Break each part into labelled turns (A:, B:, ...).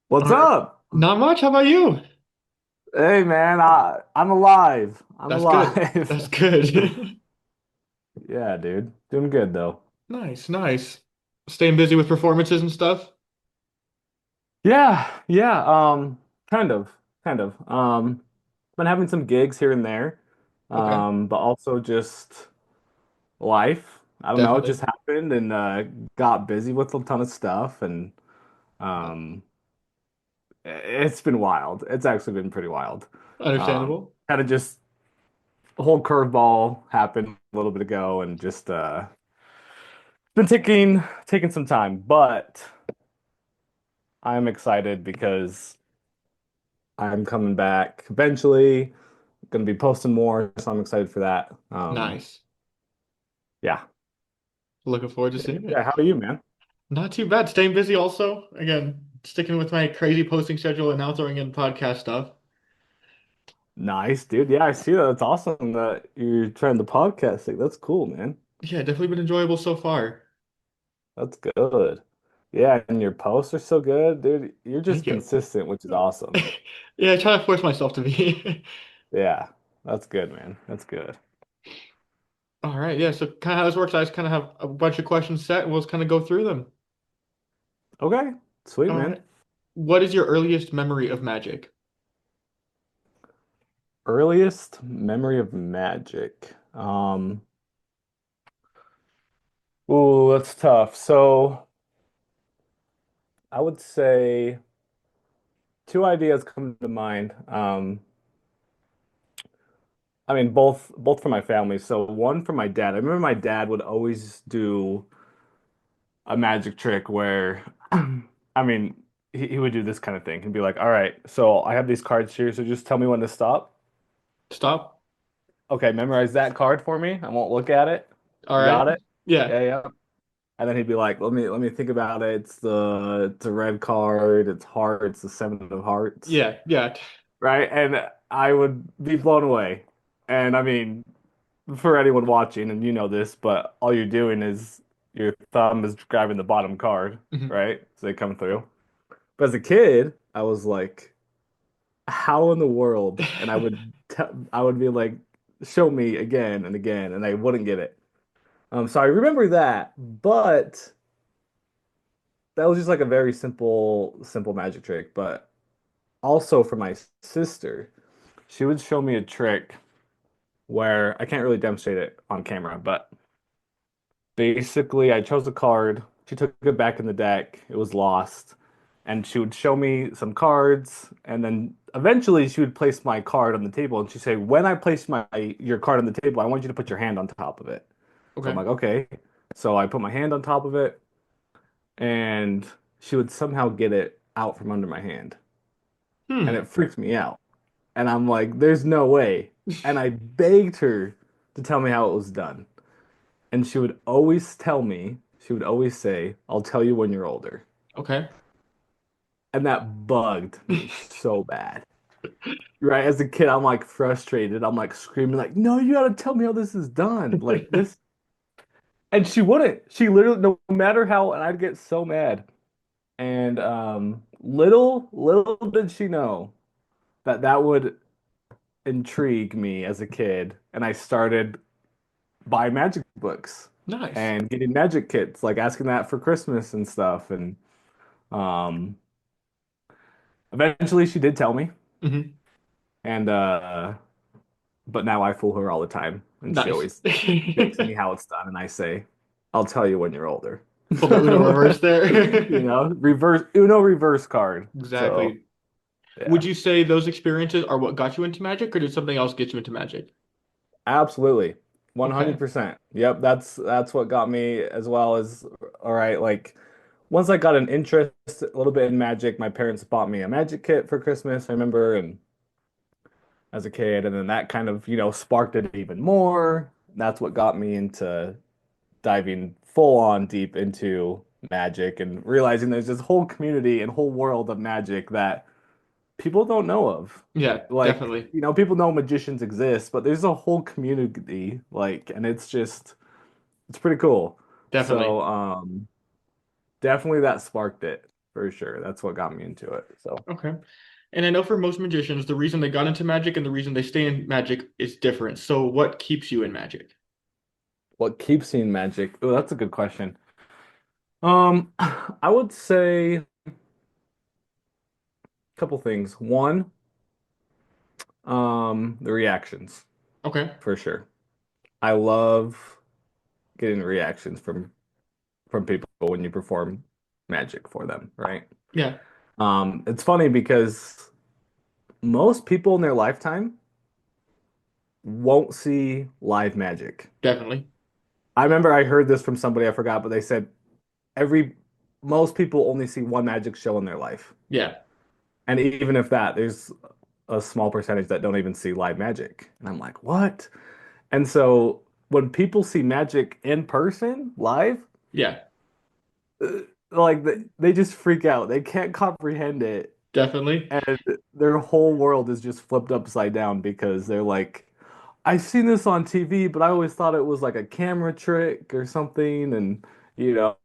A: What's
B: All right.
A: up?
B: Not much. How about you?
A: Hey man, I'm alive. I'm
B: That's good.
A: alive.
B: That's good.
A: Yeah, dude. Doing good though.
B: Nice, nice. Staying busy with performances and stuff.
A: Yeah, yeah, kind of, kind of. Been having some gigs here and there.
B: Okay,
A: But also just life. I don't know, it just
B: definitely.
A: happened and got busy with a ton of stuff and um it's been wild. It's actually been pretty wild.
B: Understandable.
A: Kind of just a whole curveball happened a little bit ago and just been taking some time, but I'm excited because I'm coming back eventually. Gonna be posting more, so I'm excited for that.
B: Nice.
A: Yeah.
B: Looking forward to seeing
A: Yeah,
B: it.
A: how about you, man?
B: Not too bad. Staying busy also. Again, sticking with my crazy posting schedule and now throwing in podcast stuff.
A: Nice, dude. Yeah, I see that. It's awesome that you're trying the podcasting. That's cool, man.
B: Yeah, definitely been enjoyable so far.
A: That's good. Yeah, and your posts are so good, dude. You're just
B: Thank you.
A: consistent, which is awesome.
B: Yeah, I try to force myself to be.
A: Yeah, that's good, man. That's good.
B: All right, yeah. So kind of how this works, I just kind of have a bunch of questions set and we'll just kind of go through them.
A: Okay, sweet,
B: All
A: man.
B: right. What is your earliest memory of magic?
A: Earliest memory of magic. Ooh, that's tough. So I would say two ideas come to mind. I mean, both for my family. So one for my dad. I remember my dad would always do a magic trick where, I mean, he would do this kind of thing. He'd be like, "All right, so I have these cards here, so just tell me when to stop.
B: Stop.
A: Okay, memorize that card for me. I won't look at it.
B: All
A: You
B: right.
A: got it?
B: Yeah.
A: Yeah, yeah." And then he'd be like, let me think about it. It's a red card. It's hearts. The seven of hearts,
B: Yeah. Yeah.
A: right? And I would be blown away. And I mean, for anyone watching, and you know this, but all you're doing is your thumb is grabbing the bottom card,
B: Mhm.
A: right? So they come through. But as a kid, I was like, how in the world? And I would be like, show me again and again, and I wouldn't get it. So I remember that, but that was just like a very simple magic trick. But also for my sister, she would show me a trick where I can't really demonstrate it on camera, but basically I chose a card. She took it back in the deck. It was lost. And she would show me some cards, and then eventually she would place my card on the table, and she'd say, "When I place my your card on the table, I want you to put your hand on top of it." So I'm
B: Okay.
A: like, "Okay." So I put my hand on top of it, and she would somehow get it out from under my hand. And
B: Hmm.
A: it freaked me out. And I'm like, there's no way. And I begged her to tell me how it was done. And she would always tell me, she would always say, I'll tell you when you're older.
B: Okay.
A: And that bugged me so bad. Right? As a kid, I'm like frustrated. I'm like screaming, like, no, you gotta tell me how this is done. Like this. And she wouldn't. She literally, no matter how, and I'd get so mad. And little did she know that that would intrigue me as a kid, and I started buying magic books
B: Nice.
A: and getting magic kits, like asking that for Christmas and stuff. And um, eventually, she did tell me,
B: Hmm.
A: and but now I fool her all the time, and she
B: Nice.
A: always begs me how it's done, and I say, "I'll tell you when you're older."
B: Pull the Uno reverse
A: You
B: there.
A: know, reverse Uno reverse card. So
B: Exactly. Would
A: yeah.
B: you say those experiences are what got you into magic, or did something else get you into magic?
A: Absolutely.
B: Okay.
A: 100%. Yep, that's what got me as well as all right, like once I got an interest a little bit in magic, my parents bought me a magic kit for Christmas, I remember, and as a kid, and then that kind of, sparked it even more. That's what got me into diving full on deep into magic and realizing there's this whole community and whole world of magic that people don't know of.
B: Yeah,
A: Like,
B: definitely.
A: people know magicians exist, but there's a whole community, like, and it's pretty cool.
B: Definitely.
A: So, definitely that sparked it for sure. That's what got me into it. So
B: Okay. And I know for most magicians, the reason they got into magic and the reason they stay in magic is different. So what keeps you in magic?
A: what keeps seeing magic? Oh, that's a good question. I would say a couple things. One, the reactions
B: Okay.
A: for sure. I love getting reactions from people when you perform magic for them, right?
B: Yeah,
A: It's funny because most people in their lifetime won't see live magic.
B: definitely.
A: I remember I heard this from somebody I forgot, but they said every most people only see one magic show in their life.
B: Yeah.
A: And even if that, there's a small percentage that don't even see live magic. And I'm like, what? And so when people see magic in person, live,
B: Yeah,
A: uh, like they just freak out. They can't comprehend it.
B: definitely.
A: And their whole world is just flipped upside down because they're like, I've seen this on TV, but I always thought it was like a camera trick or something. And,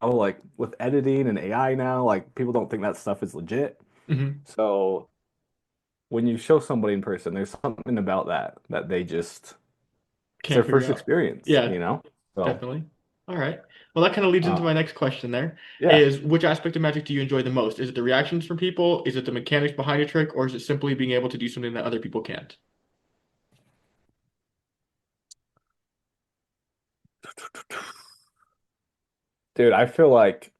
A: like with editing and AI now, like people don't think that stuff is legit.
B: Hmm.
A: So when you show somebody in person, there's something about that they just, it's
B: Can't
A: their
B: figure
A: first
B: out.
A: experience,
B: Yeah,
A: you know? So,
B: definitely. All right. Well, that kind of leads into my
A: um,
B: next question there
A: yeah.
B: is which aspect of magic do you enjoy the most? Is it the reactions from people? Is it the mechanics behind a trick? Or is it simply being able to do something that other people can't?
A: Dude, I feel like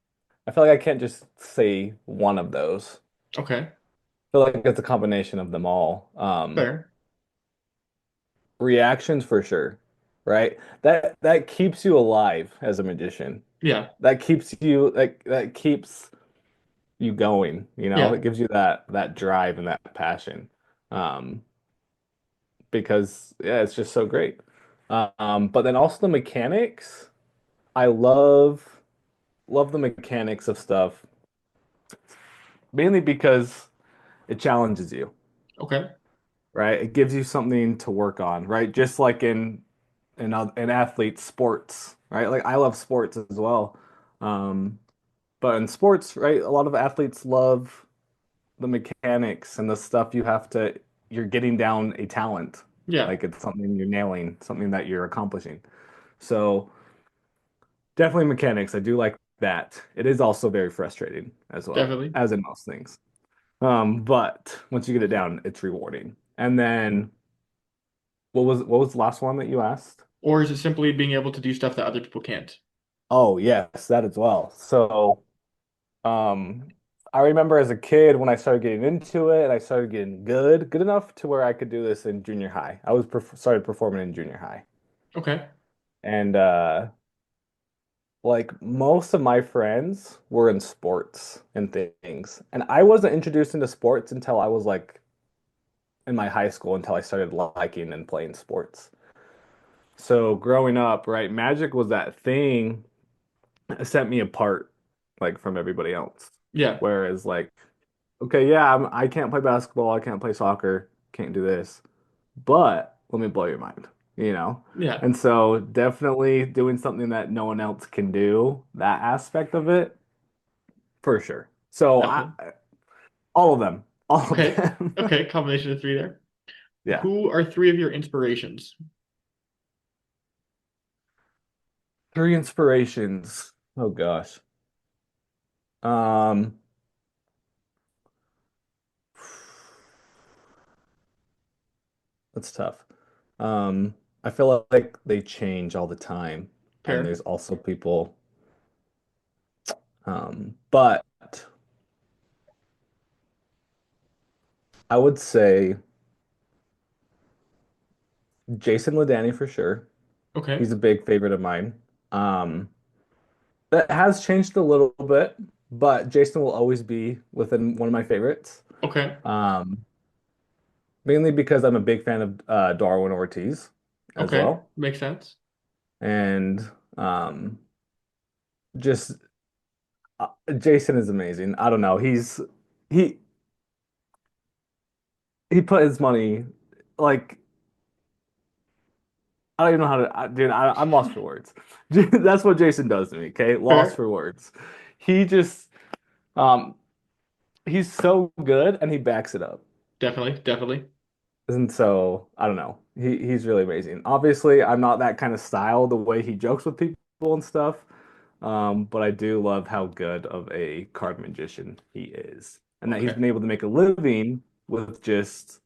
A: I can't just say one of those.
B: Okay.
A: I feel like it's a combination of them all.
B: Fair.
A: Reactions for sure, right? That keeps you alive as a magician.
B: Yeah.
A: That keeps you going,
B: Yeah.
A: It gives you that drive and that passion. Um, because yeah, it's just so great. But then also the mechanics. I love the mechanics of stuff, mainly because it challenges you,
B: Okay.
A: right? It gives you something to work on, right? Just like in athlete sports, right? Like I love sports as well. Um, but in sports, right, a lot of athletes love the mechanics and the stuff you're getting down a talent.
B: Yeah.
A: Like it's something you're nailing, something that you're accomplishing. So definitely mechanics. I do like that. It is also very frustrating as well,
B: Definitely.
A: as in most things. But once you get it down, it's rewarding. And then what was the last one that you asked?
B: Or is it simply being able to do stuff that other people can't?
A: Oh, yes, that as well. So, um, I remember as a kid when I started getting into it and I started getting good enough to where I could do this in junior high. I was started performing in junior high.
B: Okay.
A: And like most of my friends were in sports and things. And I wasn't introduced into sports until I was like in my high school until I started liking and playing sports. So growing up, right, magic was that thing that set me apart like from everybody else.
B: Yeah.
A: Whereas like, okay, yeah, I can't play basketball, I can't play soccer, can't do this, but let me blow your mind, you know?
B: Yeah.
A: And so definitely doing something that no one else can do, that aspect of it, for sure. So
B: Definitely.
A: all of them, all of
B: Okay.
A: them.
B: Okay. Combination of three there.
A: Yeah.
B: Who are three of your inspirations?
A: Three inspirations. Oh gosh. Um, that's tough. Um, I feel like they change all the time, and
B: Fair.
A: there's also people. But I would say Jason Ledani for sure.
B: Okay.
A: He's a big favorite of mine. Um, that has changed a little bit, but Jason will always be within one of my favorites.
B: Okay.
A: Um, mainly because I'm a big fan of Darwin Ortiz as
B: Okay.
A: well,
B: Makes sense.
A: and um, just Jason is amazing. I don't know. He he put his money like I don't even know how to, dude. I'm lost for words. That's what Jason does to me. Okay, lost
B: Fair.
A: for words. He just, um, he's so good and he backs it up.
B: Definitely, definitely.
A: And so I don't know. He's really amazing. Obviously, I'm not that kind of style, the way he jokes with people and stuff. But I do love how good of a card magician he is. And that he's
B: Okay.
A: been able to make a living with just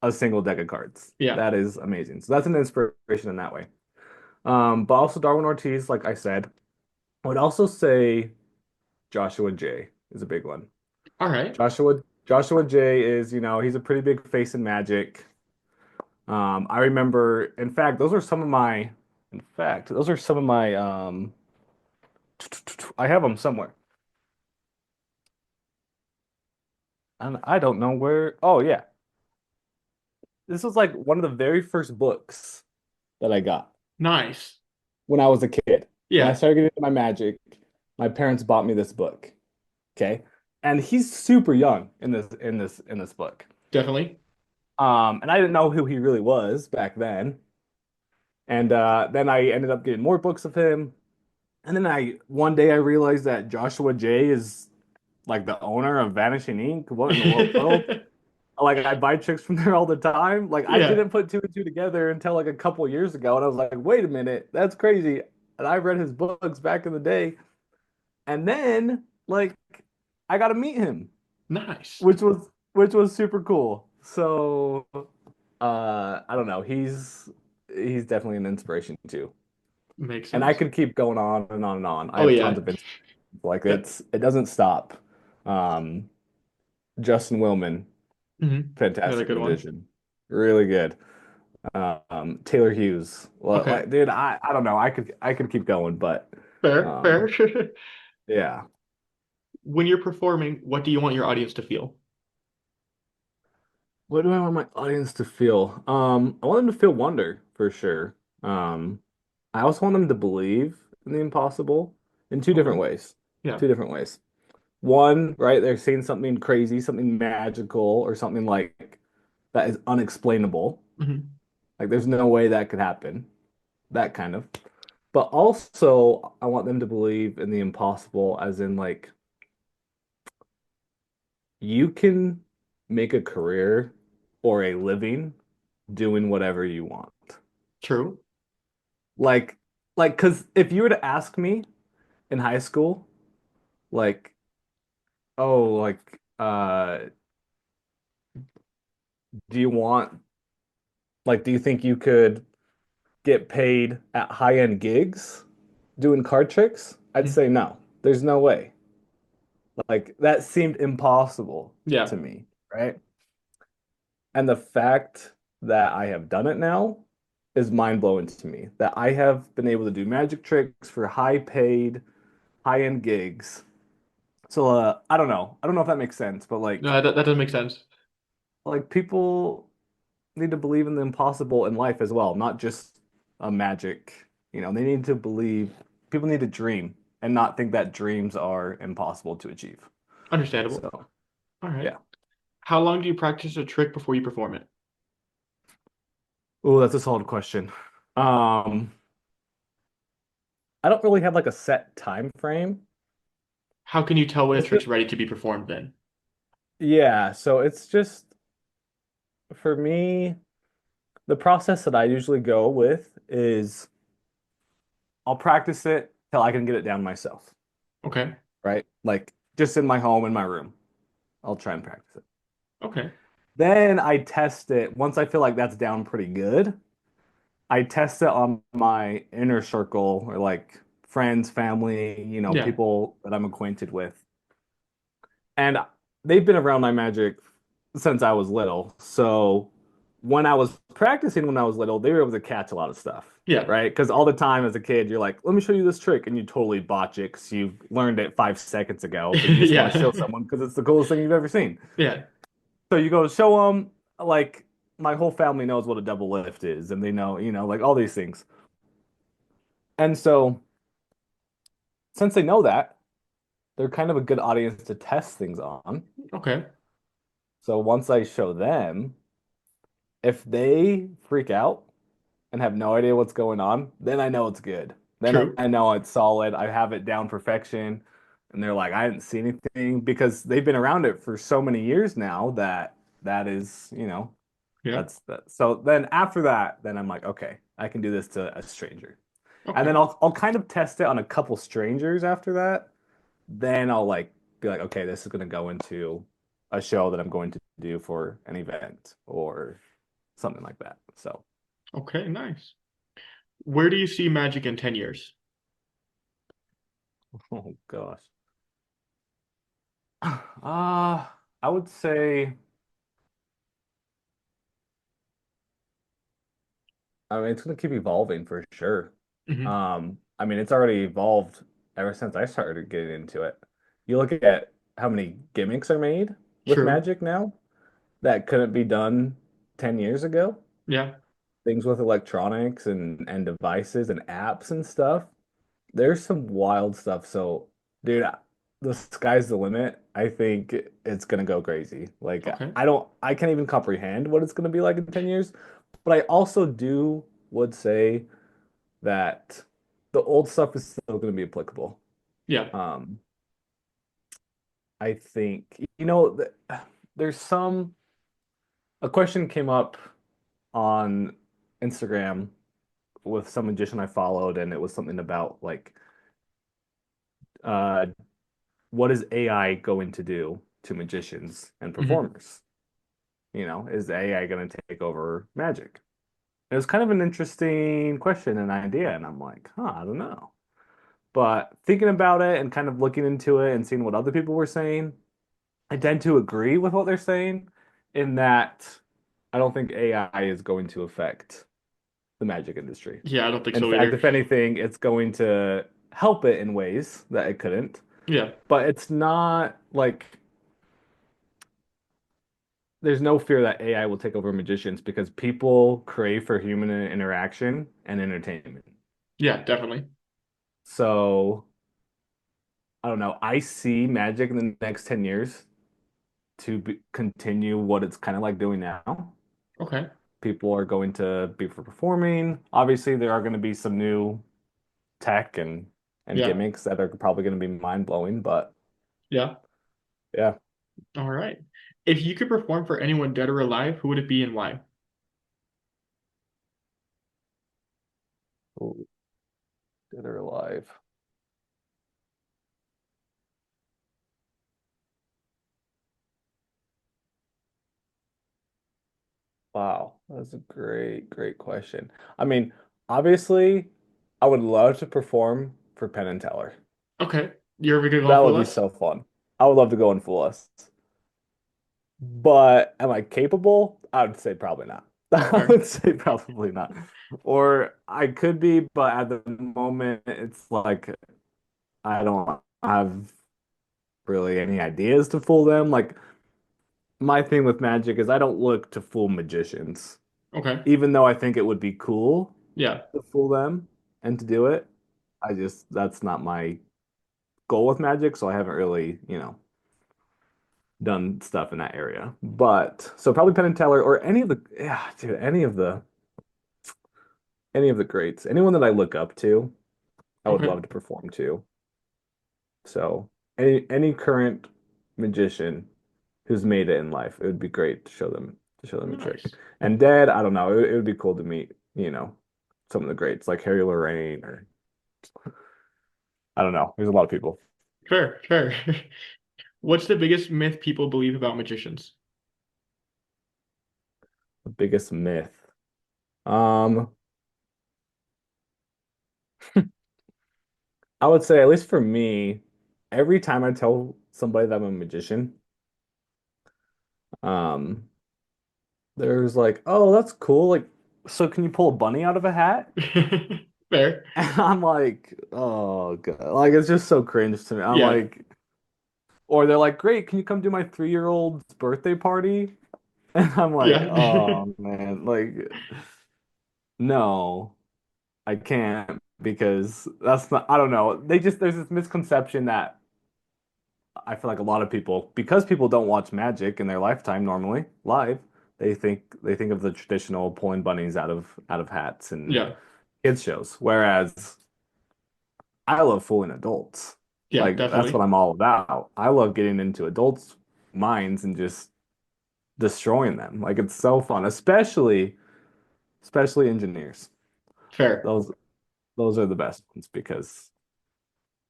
A: a single deck of cards.
B: Yeah.
A: That is amazing. So that's an inspiration in that way. But also Darwin Ortiz, like I said, I would also say Joshua J is a big one.
B: All right.
A: Joshua J is, he's a pretty big face in Magic. I remember, in fact, those are some of my, I have them somewhere. And I don't know where. Oh, yeah. This was like one of the very first books that I got
B: Nice.
A: when I was a kid. When I
B: Yeah,
A: started getting into my Magic, my parents bought me this book. Okay. And he's super young in this book.
B: definitely.
A: And I didn't know who he really was back then. And then I ended up getting more books of him. And then one day I realized that Joshua J is like the owner of Vanishing Ink. What in the world? Like I buy chicks from there all the time. Like I
B: Yeah.
A: didn't put two and two together until like a couple years ago, and I was like, wait a minute, that's crazy. And I read his books back in the day, and then like I got to meet him,
B: Nice.
A: which was super cool. So I don't know, he's definitely an inspiration too.
B: Makes
A: And I
B: sense.
A: could keep going on and on and on. I
B: Oh
A: have tons
B: yeah.
A: of inspirations. Like
B: That,
A: it doesn't stop. Um, Justin Willman,
B: Another
A: fantastic
B: good one.
A: magician, really good. Taylor Hughes. Well,
B: Okay.
A: like, dude, I don't know. I could keep going, but
B: Fair, fair.
A: um, yeah.
B: When you're performing, what do you want your audience to feel?
A: What do I want my audience to feel? I want them to feel wonder for sure. Um, I also want them to believe in the impossible in two
B: Okay.
A: different ways.
B: Yeah.
A: Two different ways. One, right, they're seeing something crazy, something magical, or something like that is unexplainable.
B: hmm
A: Like there's no way that could happen. That kind of. But also, I want them to believe in the impossible, as in, like, you can make a career or a living doing whatever you want.
B: True.
A: Like, because if you were to ask me in high school, like, oh, like, do you want, do you think you could get paid at high-end gigs doing card tricks? I'd
B: Mhm.
A: say no. There's no way. Like, that seemed impossible
B: Yeah.
A: to me, right? And the fact that I have done it now is mind blowing to me. That I have been able to do magic tricks for high paid, high end gigs. So I don't know. I don't know if that makes sense, but
B: No, that doesn't make sense.
A: people need to believe in the impossible in life as well, not just a magic. They need to believe, people need to dream and not think that dreams are impossible to achieve.
B: Understandable.
A: So,
B: All right.
A: yeah.
B: How long do you practice a trick before you perform it?
A: Oh, that's a solid question. Um, I don't really have like a set time frame.
B: How can you tell when a
A: It's
B: trick's
A: just,
B: ready to be performed then?
A: yeah, so it's just for me, the process that I usually go with is I'll practice it till I can get it down myself,
B: Okay.
A: right? Like just in my home, in my room, I'll try and practice it.
B: Okay.
A: Then I test it. Once I feel like that's down pretty good, I test it on my inner circle or like friends, family,
B: Yeah.
A: people that I'm acquainted with. And they've been around my magic since I was little. So when I was practicing when I was little, they were able to catch a lot of stuff,
B: Yeah.
A: right? Because all the time as a kid, you're like, let me show you this trick. And you totally botch it because you learned it 5 seconds ago, but you just want to
B: Yeah.
A: show someone because it's the coolest thing you've ever seen.
B: Yeah.
A: So you go show them, like, my whole family knows what a double lift is, and they know, like all these things. And so since they know that, they're kind of a good audience to test things on.
B: Okay.
A: So once I show them, if they freak out and have no idea what's going on, then I know it's good. Then I
B: True.
A: I know it's solid. I have it down perfection. and they're like, I didn't see anything because they've been around it for so many years now that that is,
B: Yeah.
A: that's that. So then after that, then I'm like, okay, I can do this to a stranger. And
B: Okay.
A: then I'll kind of test it on a couple strangers after that. Then I'll like be like, okay, this is gonna go into a show that I'm going to do for an event or something like that. So,
B: Okay, nice. Where do you see Magic in 10 years?
A: oh gosh. I would say, I mean, it's gonna keep evolving for sure.
B: Hmm.
A: I mean, it's already evolved ever since I started getting into it. You look at how many gimmicks are made with
B: True.
A: Magic now that couldn't be done 10 years ago.
B: Yeah.
A: Things with electronics and devices and apps and stuff. There's some wild stuff. So, dude, the sky's the limit. I think it's gonna go crazy. Like,
B: Okay.
A: I can't even comprehend what it's gonna be like in 10 years. But I also would say that the old stuff is still gonna be applicable.
B: Yeah.
A: Um, I think, there's a question came up on Instagram with some magician I followed, and it was something about like, uh, what is AI going to do to magicians and
B: Hmm.
A: performers? Is AI going to take over magic? It was kind of an interesting question and idea, and I'm like, I don't know. But thinking about it and kind of looking into it and seeing what other people were saying, I tend to agree with what they're saying in that I don't think AI is going to affect the magic industry.
B: Yeah, I don't think
A: In
B: so
A: fact,
B: either.
A: if anything, it's going to help it in ways that it couldn't.
B: Yeah.
A: But it's not like there's no fear that AI will take over magicians because people crave for human interaction and entertainment.
B: Yeah, definitely.
A: So I don't know. I see magic in the next 10 years continue what it's kind of like doing now.
B: Okay.
A: People are going to be for performing. Obviously, there are going to be some new tech and
B: Yeah.
A: gimmicks that are probably going to be mind blowing, but
B: Yeah.
A: yeah.
B: All right. If you could perform for anyone dead or alive, who would it be and why?
A: Ooh, dead or alive. Wow, that's a great question. I mean, obviously, I would love to perform for Penn and Teller.
B: Okay. You're ever gonna go
A: That
B: on
A: would
B: Full
A: be
B: S?
A: so fun. I would love to go in Full S. But am I capable? I would say probably not. I
B: Fair.
A: would say probably not. Or I could be, but at the moment, it's like I don't have really any ideas to fool them. Like my thing with magic is I don't look to fool magicians,
B: Okay.
A: even though I think it would be cool
B: Yeah.
A: to fool them and to do it. That's not my goal with magic, so I haven't really, done stuff in that area. But so probably Penn and Teller or any of the yeah, dude, any of the greats. Anyone that I look up to, I would
B: Okay.
A: love to perform to. So any current magician who's made it in life, it would be great to show them a trick.
B: Nice.
A: And dead, I don't know. It would be cool to meet, some of the greats like Harry Lorraine or I don't know. There's a lot of people.
B: Fair. Fair. What's the biggest myth people believe about magicians?
A: The biggest myth. Um, I would say, at least for me, every time I tell somebody that I'm a magician, um, there's like, oh, that's cool. Like, so can you pull a bunny out of a hat?
B: Fair.
A: And I'm like, oh God. Like, it's just so cringe to me. I'm
B: Yeah.
A: like, or they're like, great, can you come do my 3-year-old's birthday party? And I'm like,
B: Yeah.
A: oh man, like, no, I can't because that's not, I don't know. There's this misconception that I feel like a lot of people, because people don't watch magic in their lifetime normally live, they think of the traditional pulling bunnies out of hats and
B: Yeah.
A: kids shows. Whereas I love fooling adults.
B: Yeah,
A: Like that's what
B: definitely.
A: I'm all about. I love getting into adults' minds and just destroying them. Like it's so fun, especially engineers.
B: Fair.
A: Those those are the best ones because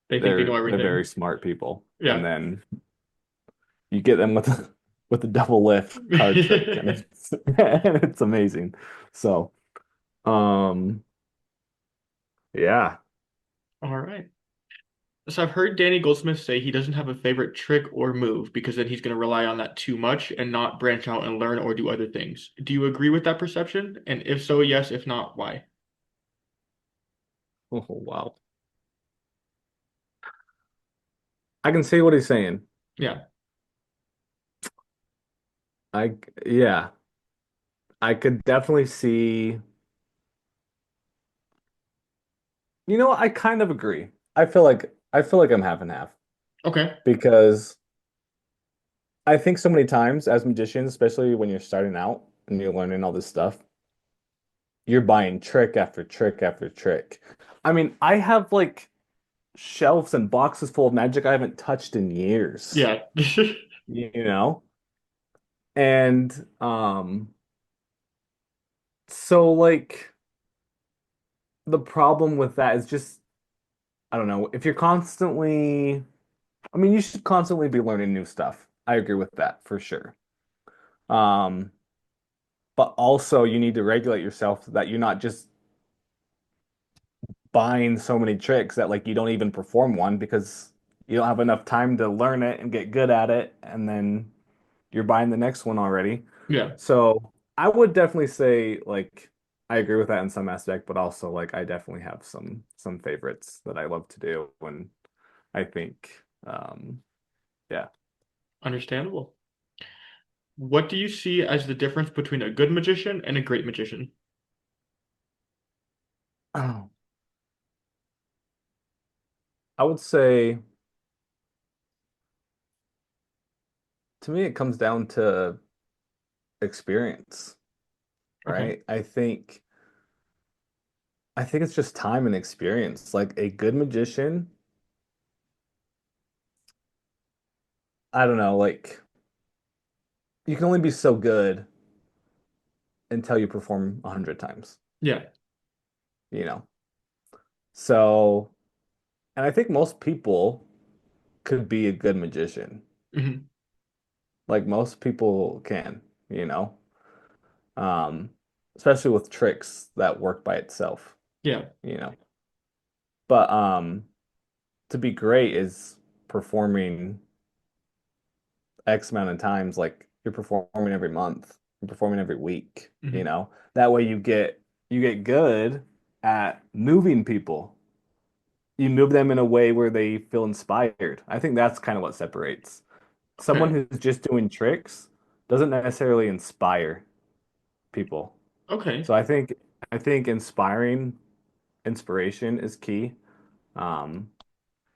B: They think they know
A: they're
B: everything.
A: very smart people. And
B: Yeah.
A: then you get them with with the double lift card trick and it's and it's amazing. So, um yeah.
B: All right. So I've heard Danny Goldsmith say he doesn't have a favorite trick or move because then he's going to rely on that too much and not branch out and learn or do other things. Do you agree with that perception? And if so, yes. If not, why?
A: Oh, wow. I can see what he's saying.
B: Yeah.
A: I yeah, I could definitely see. You know, I kind of agree. I feel like I'm half and half
B: Okay.
A: because I think so many times as magicians, especially when you're starting out and you're learning all this stuff, you're buying trick after trick after trick. I mean, I have like shelves and boxes full of magic I haven't touched in years,
B: Yeah.
A: you know? And so like the problem with that is just I don't know, if you're constantly I mean, you should constantly be learning new stuff. I agree with that for sure. Um, but also you need to regulate yourself so that you're not just buying so many tricks that like you don't even perform one because you don't have enough time to learn it and get good at it, and then you're buying the next one already.
B: Yeah.
A: So I would definitely say like I agree with that in some aspect, but also like I definitely have some favorites that I love to do and I think yeah.
B: Understandable. What do you see as the difference between a good magician and a great magician?
A: Oh, I would say to me it comes down to experience,
B: Okay.
A: right? I think it's just time and experience. Like a good magician, I don't know, like you can only be so good until you perform 100 times,
B: Yeah.
A: you know? So, and I think most people could be a good magician.
B: Hmm.
A: Like most people can, you know? Um, Especially with tricks that work by itself,
B: Yeah.
A: you know? But to be great is performing X amount of times, like you're performing every month, you're performing every week, you
B: Hmm.
A: know? That way you get good at moving people. You move them in a way where they feel inspired. I think that's kind of what separates. Someone
B: Okay.
A: who's just doing tricks doesn't necessarily inspire people.
B: Okay.
A: So I think inspiration is key, um,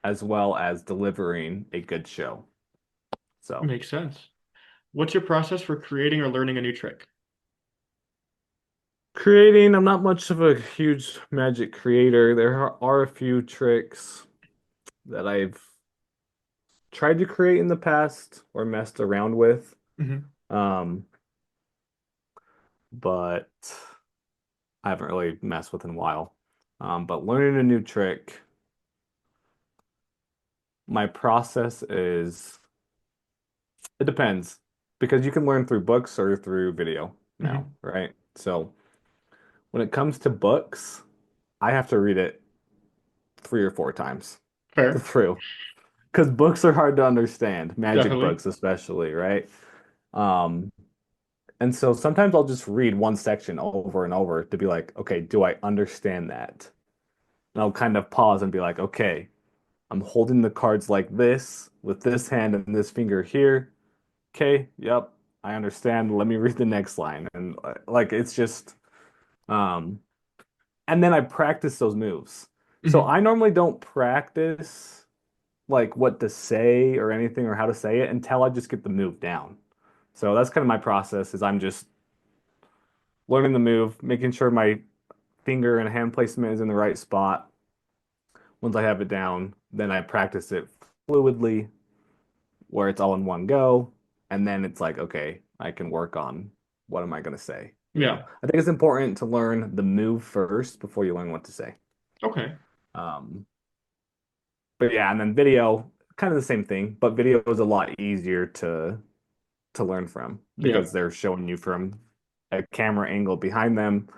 A: as well as delivering a good show. So
B: Makes sense. What's your process for creating or learning a new trick?
A: creating, I'm not much of a huge magic creator. Are a few tricks that I've tried to create in the past or messed around with.
B: Hmm.
A: Um, but I haven't really messed with in a while. But learning a new trick, my process is it depends because you can learn through books or through video now,
B: Hmm.
A: right? So when it comes to books, I have to read it 3 or 4 times
B: Fair.
A: through because books are hard to understand, magic
B: Definitely.
A: books especially, right? Um, and so sometimes I'll just read one section over and over to be like, okay, do I understand that? And I'll kind of pause and be like, okay, I'm holding the cards like this with this hand and this finger here. Okay, yep, I understand. Let me read the next line. And like it's just um and then I practice those moves. So
B: Hmm.
A: I normally don't practice like what to say or anything or how to say it until I just get the move down. So that's kind of my process is I'm just learning the move, making sure my finger and hand placement is in the right spot, Once I have it down, then I practice it fluidly where it's all in one go. And then it's like, okay, I can work on what am I going to say?
B: Yeah.
A: I think it's important to learn the move first before you learn what to say.
B: Okay.
A: Um, but yeah, and then video, kind of the same thing, but video is a lot easier to learn from
B: Yeah.
A: because they're showing you from a camera angle behind them.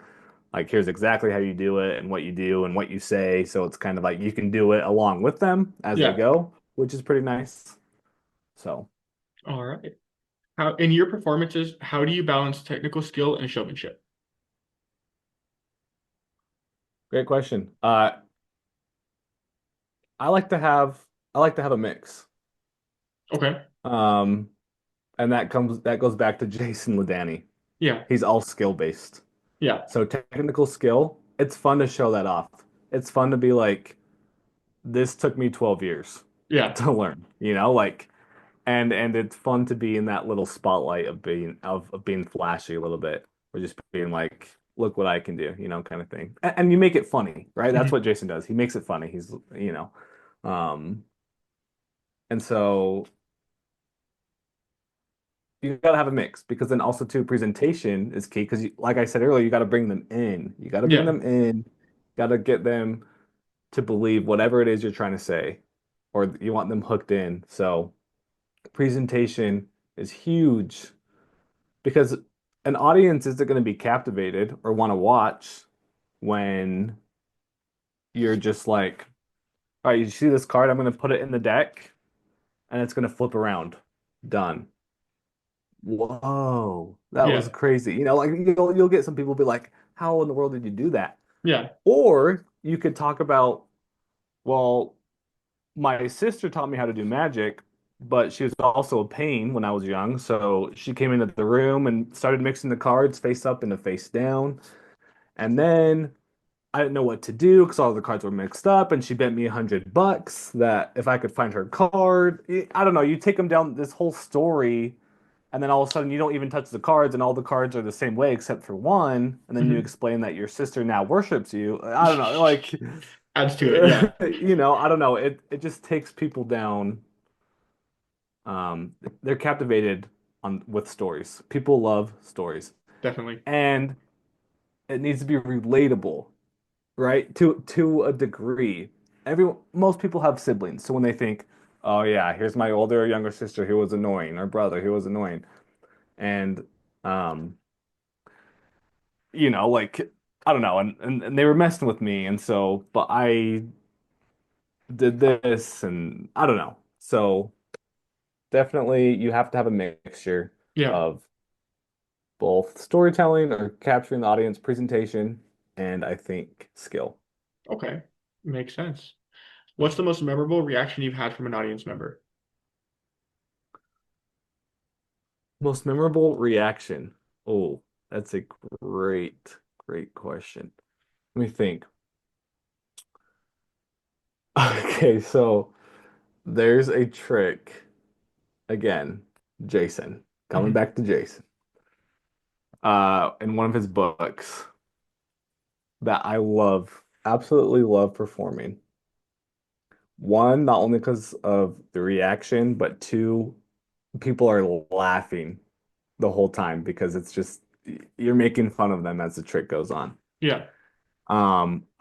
A: Like, here's exactly how you do it and what you do and what you say. So it's kind of like you can do it along with them as they
B: Yeah.
A: go, which is pretty nice. So,
B: All right. How in your performances, how do you balance technical skill and showmanship?
A: great question. I like to have I like to have a mix.
B: Okay.
A: Um, and that goes back to Jason Ladany.
B: Yeah.
A: He's all skill based.
B: Yeah.
A: So technical skill, it's fun to show that off. It's fun to be like, this took me 12 years
B: Yeah.
A: to learn, like and it's fun to be in that little spotlight of being flashy a little bit, or just being like, look what I can do, kind of thing. And you make it funny, right? That's
B: Mhm.
A: what Jason does. He makes it funny. Um, and so you got to have a mix because then also too presentation is key because like I said earlier, you got to bring them in. You got to bring
B: Yeah.
A: them in. Got to get them to believe whatever it is you're trying to say, or you want them hooked in. So presentation is huge because an audience isn't going to be captivated or want to watch when you're just like, all right, you see this card, I'm going to put it in the deck and it's going to flip around. Done. Whoa, that was
B: Yeah.
A: crazy. Like you'll get some people be like, how in the world did you do that?
B: Yeah.
A: Or you could talk about, well, my sister taught me how to do magic, but she was also a pain when I was young. So she came into the room and started mixing the cards face up and face down. And then I didn't know what to do because all the cards were mixed up. And she bet me $100 that if I could find her card, I don't know, you take them down this whole story. And then all of a sudden, you don't even touch the cards, and all the cards are the same way except for one. And then you
B: Mhm.
A: explain that your sister now worships you. I don't know, like,
B: Adds to it. Yeah.
A: I don't know. It just takes people down. They're captivated on with stories. People love stories,
B: Definitely.
A: and it needs to be relatable, right? To a degree. Most people have siblings, so when they think, "Oh yeah, here's my older or younger sister who was annoying, or brother who was annoying," and um, like I don't know, and they were messing with me, and so, but I did this, and I don't know. So definitely, you have to have a mixture
B: Yeah.
A: of both storytelling or capturing the audience, presentation, and I think skill.
B: Okay. Makes sense. What's the most memorable reaction you've had from an audience member?
A: Most memorable reaction. Oh, that's a great question. Let me think. Okay, so there's a trick again, Jason, coming
B: Mhm.
A: back to Jason, in one of his books that I love, absolutely love performing. One, not only because of the reaction, but two, people are laughing the whole time because it's just you're making fun of them as the trick goes on.
B: Yeah.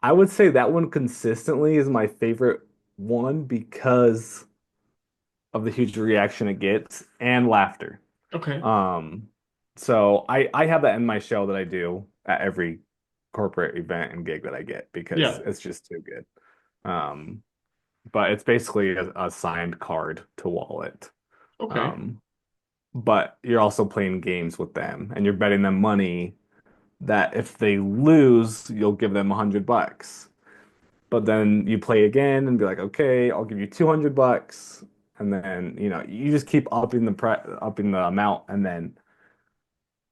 A: I would say that one consistently is my favorite one because of the huge reaction it gets and laughter.
B: Okay.
A: Um, so I have that in my show that I do at every corporate event and gig that I get because
B: Yeah.
A: it's just too good. Um, but it's basically a signed card to wallet.
B: Okay.
A: Um, but you're also playing games with them and you're betting them money that if they lose, you'll give them $100. But then you play again and be like, okay, I'll give you $200. And then, you just keep upping the amount. And then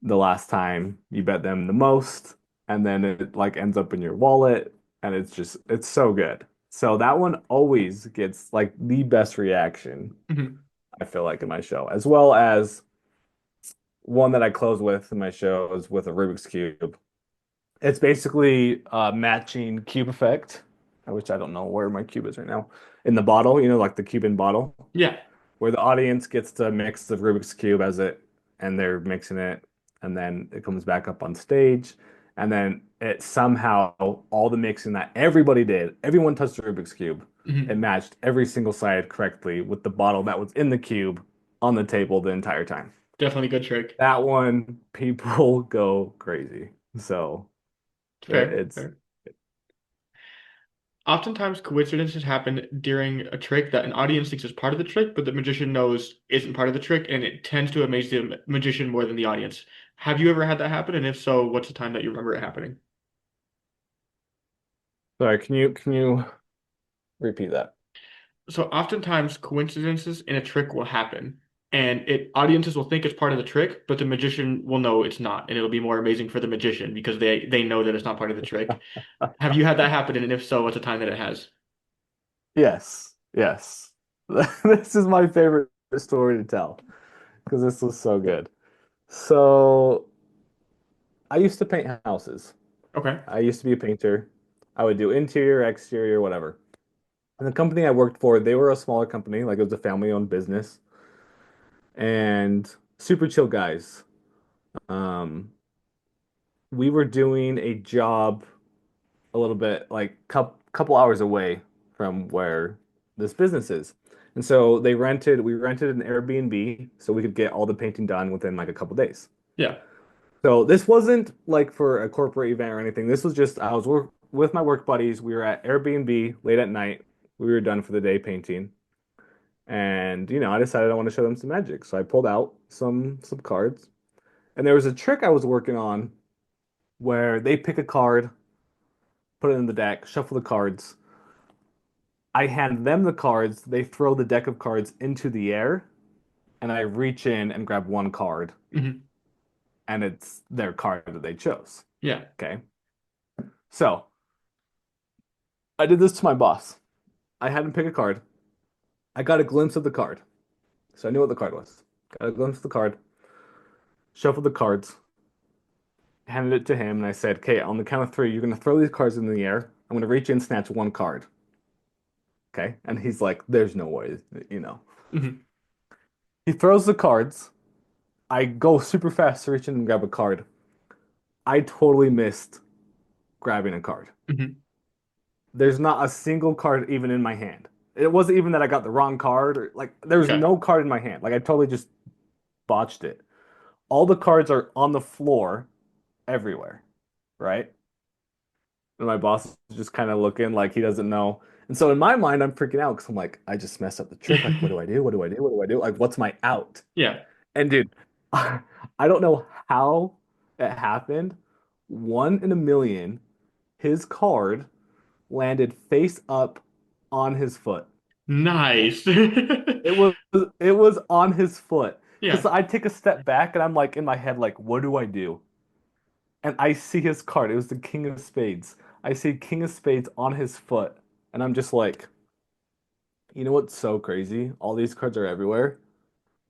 A: the last time you bet them the most, and then it like ends up in your wallet, and it's so good. So that one always gets like the best reaction,
B: Mhm.
A: I feel like, in my show, as well as one that I close with in my show is with a Rubik's Cube. It's basically a matching cube effect. which I don't know where my cube is right now, in the bottle, you know, like the cube in bottle,
B: Yeah.
A: where the audience gets to mix the Rubik's Cube as it, and they're mixing it, and then it comes back up on stage, and then it somehow, all the mixing that everybody did, everyone touched the Rubik's Cube, it
B: Mhm.
A: matched every single side correctly with the bottle that was in the cube on the table the entire time.
B: Definitely good trick.
A: That one, people go crazy. So
B: Fair,
A: it's
B: fair. Oftentimes, coincidences happen during a trick that an audience thinks is part of the trick, but the magician knows isn't part of the trick, and it tends to amaze the magician more than the audience. Have you ever had that happen? And if so, what's the time that you remember it happening?
A: sorry, can you repeat that?
B: So oftentimes coincidences in a trick will happen, and it audiences will think it's part of the trick, but the magician will know it's not, and it'll be more amazing for the magician because they know that it's not part of the trick. Have you had that happen? And if so, what's the time that it has?
A: Yes, yes. This is my favorite story to tell because this was so good. So I used to paint houses.
B: Okay.
A: I used to be a painter. I would do interior, exterior, whatever. And the company I worked for, they were a smaller company, like it was a family-owned business, and super chill guys. Um, we were doing a job a little bit like couple hours away from where this business is. And so we rented an Airbnb so we could get all the painting done within like a couple days.
B: Yeah.
A: So this wasn't like for a corporate event or anything. This was just I was with my work buddies. We were at Airbnb late at night. We were done for the day painting. And I decided I want to show them some magic. So I pulled out some cards. And there was a trick I was working on where they pick a card, put it in the deck, shuffle the cards. I hand them the cards, they throw the deck of cards into the air, and I reach in and grab one card,
B: Hmm.
A: and it's their card that they chose.
B: Yeah.
A: Okay. So I did this to my boss. I had him pick a card. I got a glimpse of the card. So I knew what the card was. Got a glimpse of the card, shuffled the cards, handed it to him, and I said, okay, on the count of three, you're going to throw these cards in the air. I'm going to reach in, snatch one card. Okay. And he's like, there's no way, you know.
B: Hmm.
A: He throws the cards. I go super fast to reach in and grab a card. I totally missed grabbing a card.
B: Hmm.
A: There's not a single card even in my hand. It wasn't even that I got the wrong card or like there was
B: Okay.
A: no card in my hand. Like I totally just botched it. All the cards are on the floor everywhere, right? And my boss is just kind of looking like he doesn't know. And so in my mind, I'm freaking out because I'm like, I just messed up the trick. Like, what do I do? What do I do? What do I do? Like, what's my out?
B: Yeah.
A: And dude, I don't know how it happened. One in a million, his card landed face up on his foot.
B: Nice.
A: It was it was on his foot. Because
B: Yeah.
A: I take a step back and I'm like in my head, like, what do I do? And I see his card. It was the King of Spades. I see King of Spades on his foot. And I'm just like, you know what's so crazy? All these cards are everywhere,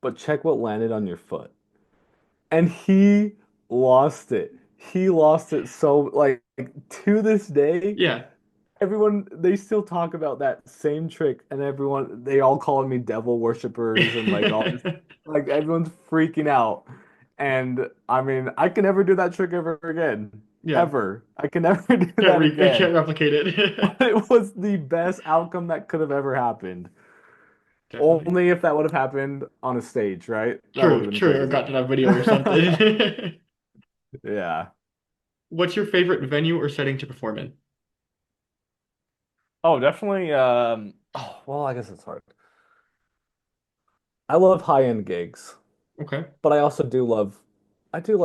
A: but check what landed on your foot. And he lost it. He lost it so like to this day,
B: Yeah.
A: everyone they still talk about that same trick and everyone they all calling me devil worshippers and like all this like everyone's freaking out. And I mean, I can never do that trick ever again.
B: Yeah.
A: Ever. I can never do
B: Can't
A: that
B: I
A: again.
B: can't replicate
A: But
B: it.
A: it was the best outcome that could have ever happened.
B: Definitely.
A: Only if that would have happened on a stage, right? That would
B: True,
A: have been
B: true. Or
A: crazy.
B: got to that video or something.
A: Yeah.
B: What's your favorite venue or setting to perform in?
A: Oh, definitely. Oh, well, I guess it's hard. I love high-end gigs,
B: Okay.
A: but I also do love, I do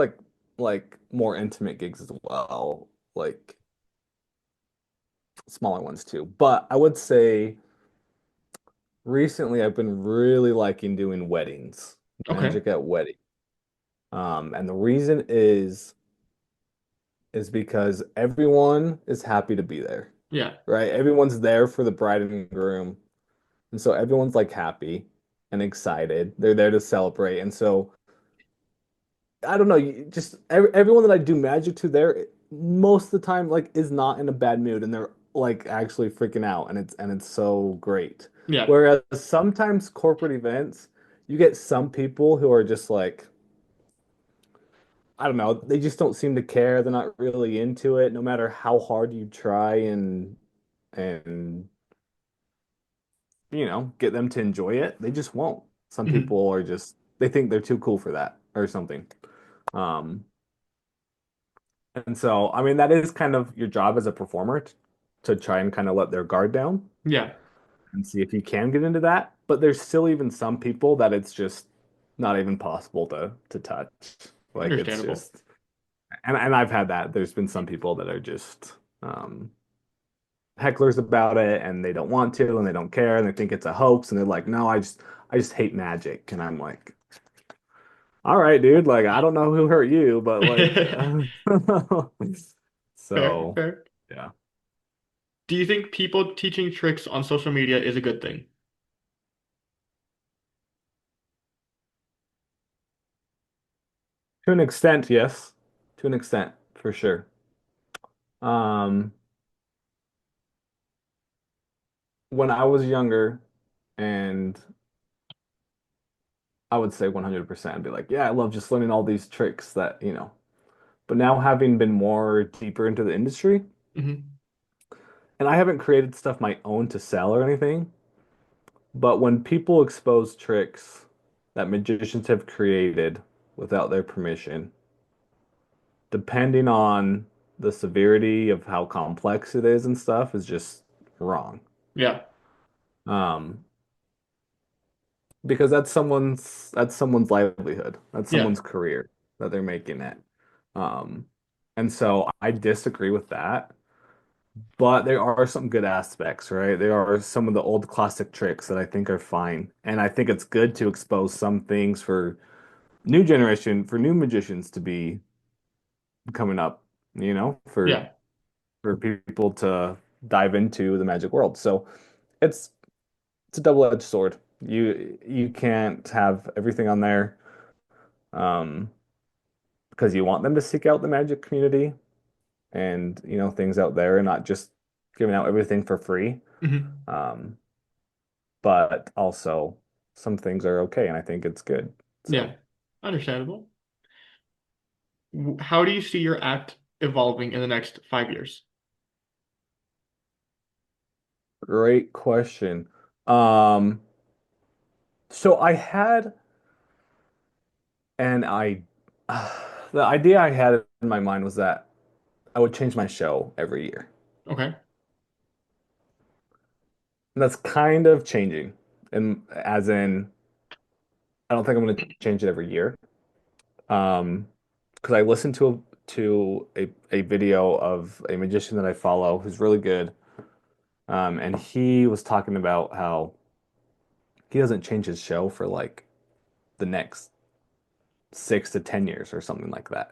A: like more intimate gigs as well, like smaller ones too. But I would say recently I've been really liking doing weddings,
B: Okay.
A: magic at wedding. And the reason is because everyone is happy to be there,
B: Yeah.
A: right? Everyone's there for the bride and groom. And so everyone's like happy and excited. They're there to celebrate. And so I don't know, just everyone that I do magic to there most of the time like is not in a bad mood and they're like actually freaking out, and it's so great.
B: Yeah.
A: Whereas sometimes corporate events, you get some people who are just like, I don't know, they just don't seem to care. They're not really into it, no matter how hard you try and get them to enjoy it, they just won't. Some
B: Hmm.
A: people are just they think they're too cool for that or something. Um, and so I mean that is kind of your job as a performer to try and kind of let their guard down
B: Yeah.
A: and see if you can get into that. But there's still even some people that it's just not even possible to touch. Like it's
B: Understandable.
A: just and I've had that. There's been some people that are just hecklers about it and they don't want to and they don't care and they think it's a hoax and they're like, no, I just hate magic. And I'm like, all right, dude, like I don't know who hurt you, but like
B: Fair,
A: so
B: fair.
A: yeah.
B: Do you think people teaching tricks on social media is a good thing?
A: To an extent, yes. To an extent, for sure. Um, when I was younger and I would say 100% I'd be like, yeah, I love just learning all these tricks that. But now having been more deeper into the industry,
B: Hmm.
A: and I haven't created stuff my own to sell or anything, but when people expose tricks that magicians have created without their permission, depending on the severity of how complex it is and stuff, is just wrong.
B: Yeah.
A: Um, because that's someone's livelihood. That's
B: Yeah.
A: someone's career that they're making it. Um, and so I disagree with that. But there are some good aspects, right? There are some of the old classic tricks that I think are fine. And I think it's good to expose some things for new generation, for new magicians to be coming up, for
B: Yeah.
A: people to dive into the magic world. So it's it's a double-edged sword. You can't have everything on there um because you want them to seek out the magic community and things out there and not just giving out everything for free.
B: Hmm.
A: Um but also some things are okay and I think it's good.
B: Yeah.
A: So,
B: Understandable. How do you see your act evolving in the next 5 years?
A: great question. Um, so I had an I the idea I had in my mind was that I would change my show every year.
B: Okay.
A: And that's kind of changing. And as in, I don't think I'm going to change it every year. Um, because I listened to a video of a magician that I follow who's really good. And he was talking about how he doesn't change his show for like the next 6 to 10 years or something like that.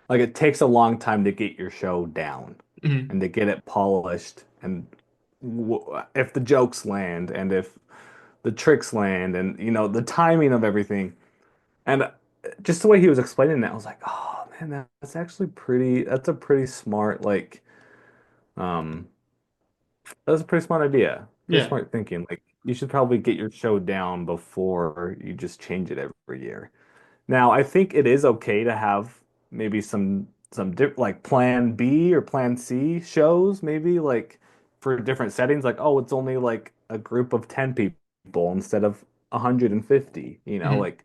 A: Like it takes a long time to get your show down
B: Hmm.
A: and to get it polished. And if the jokes land and if the tricks land and the timing of everything and just the way he was explaining it, I was like, oh man, that's a pretty smart um that's a pretty smart idea. Pretty
B: Yeah.
A: smart thinking. Like you should probably get your show down before you just change it every year. Now, I think it is okay to have maybe some like plan B or plan C shows, maybe like for different settings, like, oh, it's only like a group of 10 people instead of 150,
B: Hmm.
A: like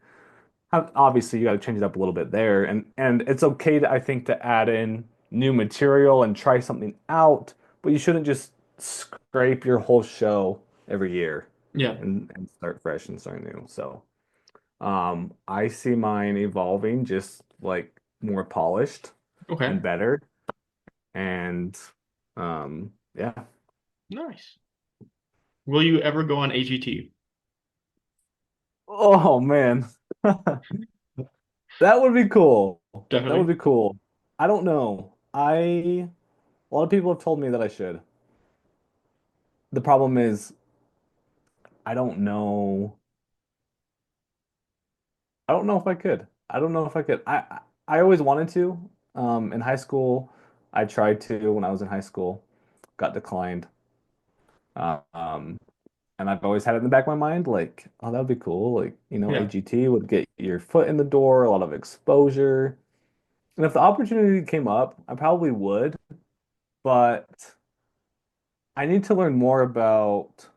A: obviously you got to change it up a little bit there and it's okay I think to add in new material and try something out, but you shouldn't just scrape your whole show every year
B: Yeah.
A: and start fresh and start new. So I see mine evolving just like more polished
B: Okay.
A: and better. And yeah.
B: Nice. Will you ever go on AGT?
A: Oh man. That would be cool. That would
B: Definitely.
A: be cool. I don't know. A lot of people have told me that I should. The problem is I don't know. I don't know if I could. I don't know if I could. I always wanted to. In high school, I tried to when I was in high school. got declined. Um, and I've always had it in the back of my mind, like, oh, that would be cool. Like,
B: Yeah.
A: AGT would get your foot in the door, a lot of exposure. And if the opportunity came up, I probably would, but I need to learn more about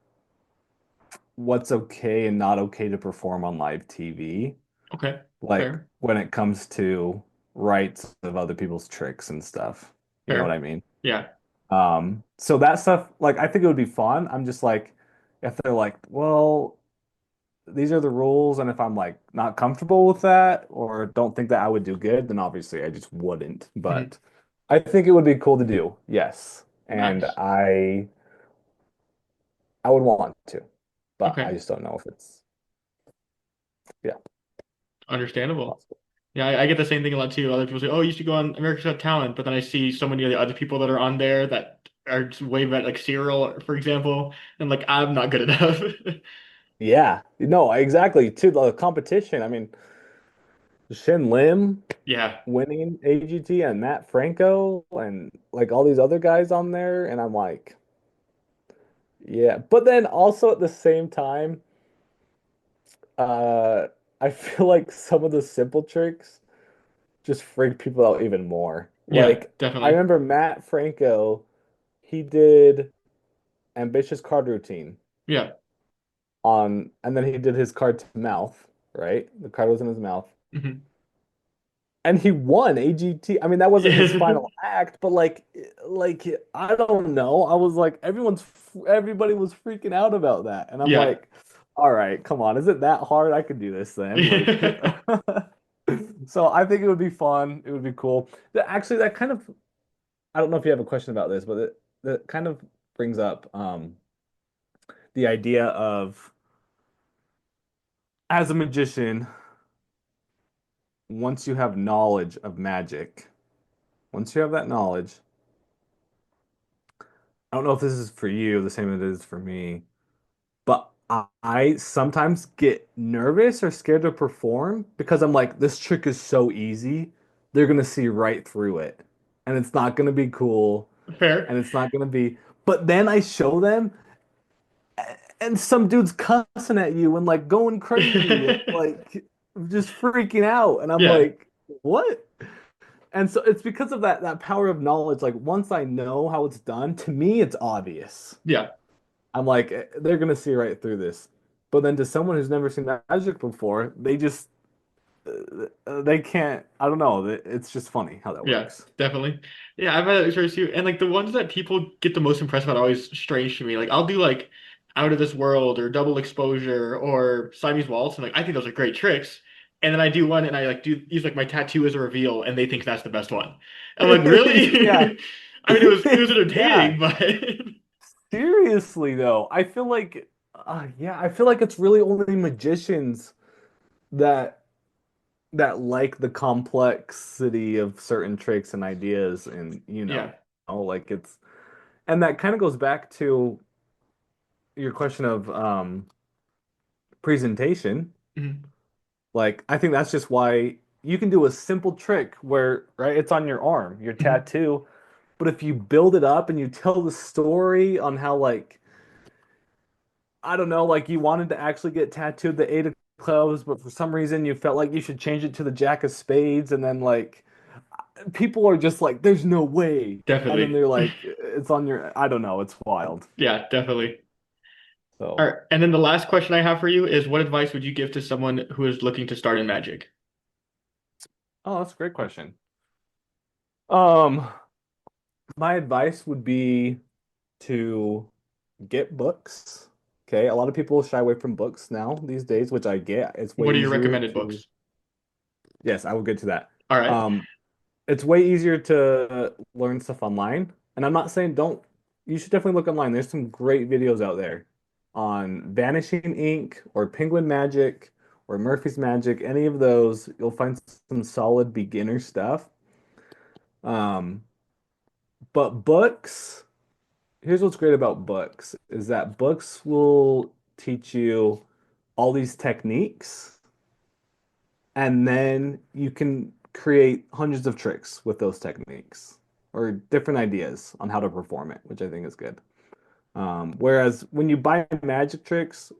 A: what's okay and not okay to perform on live TV,
B: Okay.
A: like
B: Fair.
A: when it comes to rights of other people's tricks and stuff. You know what I
B: Fair.
A: mean?
B: Yeah.
A: So that stuff, like, I think it would be fun. I'm just like, if they're like, well, these are the rules, and if I'm like not comfortable with that or don't think that I would do good, then obviously I just wouldn't.
B: Mhm.
A: But I think it would be cool to do, yes. And
B: Nice.
A: I would want to, but I
B: Okay.
A: just don't know if it's yeah,
B: Understandable.
A: possible.
B: Yeah, I get the same thing a lot too. Other people say, "Oh, you should go on America's Got Talent," but then I see so many of the other people that are on there that are just way better, like Cyril, for example, and like I'm not good enough.
A: Yeah, no, exactly. To the competition, I mean, Shin Lim
B: Yeah,
A: winning AGT and Matt Franco and like all these other guys on there, and I'm like, yeah. But then also at the same time, uh, I feel like some of the simple tricks just freak people out even more.
B: yeah,
A: Like I
B: definitely.
A: remember Matt Franco, he did ambitious card routine
B: Yeah.
A: and then he did his card to mouth, right? The card was in his mouth.
B: Mhm.
A: And he won AGT. I mean, that wasn't his final act, but like I don't know. I was like, everybody was freaking out about that, and I'm
B: Yeah.
A: like, all right, come on, is it that hard? I could do this then. Like, so I think it would be fun. It would be cool. Actually, that kind of I don't know if you have a question about this, but that kind of brings up the idea of as a magician, once you have knowledge of magic, once you have that knowledge. I don't know if this is for you the same as it is for me, but I sometimes get nervous or scared to perform because I'm like, this trick is so easy. They're gonna see right through it. And it's not gonna be cool.
B: Fair.
A: And it's not gonna be. But then I show them and some dude's cussing at you and like going crazy, like just freaking out. And I'm
B: Yeah.
A: like, what? And so it's because of that power of knowledge. Like once I know how it's done, to me it's obvious.
B: Yeah.
A: I'm like, they're gonna see right through this. But then to someone who's never seen magic before, they can't. I don't know. It's just funny how that
B: Yeah,
A: works.
B: definitely. Yeah, I've had that experience too. And like the ones that people get the most impressed about are always strange to me. Like I'll do like Out of This World or Double Exposure or Siamese Waltz, and like I think those are great tricks. And then I do one and I like do use like my tattoo as a reveal, and they think that's the best one. I'm like,
A: Yeah,
B: really? I mean, it was
A: yeah.
B: entertaining, but
A: Seriously though, I feel like, yeah, I feel like it's really only magicians that like the complexity of certain tricks and ideas, and
B: yeah.
A: like and that kind of goes back to your question of presentation.
B: Mhm.
A: Like, I think that's just why you can do a simple trick where, right, it's on your arm, your
B: Mhm.
A: tattoo. But if you build it up and you tell the story on how, like, I don't know, like you wanted to actually get tattooed the eight of clubs, but for some reason you felt like you should change it to the jack of spades, and then like people are just like, there's no way. And then
B: Definitely.
A: they're like, it's on your, I don't know, it's wild.
B: Yeah, definitely. All
A: So,
B: right. And then the last question I have for you is what advice would you give to someone who is looking to start in magic?
A: oh, that's a great question. Um, my advice would be to get books. Okay, a lot of people shy away from books now these days, which I get. It's way
B: What are your
A: easier
B: recommended
A: to,
B: books?
A: yes, I will get to that.
B: All right.
A: Um, it's way easier to learn stuff online. And I'm not saying don't, you should definitely look online. There's some great videos out there on Vanishing Ink or Penguin Magic or Murphy's Magic, any of those, you'll find some solid beginner stuff. Um, but books, here's what's great about books is that books will teach you all these techniques, and then you can create hundreds of tricks with those techniques. or different ideas on how to perform it, which I think is good. Whereas when you buy magic tricks,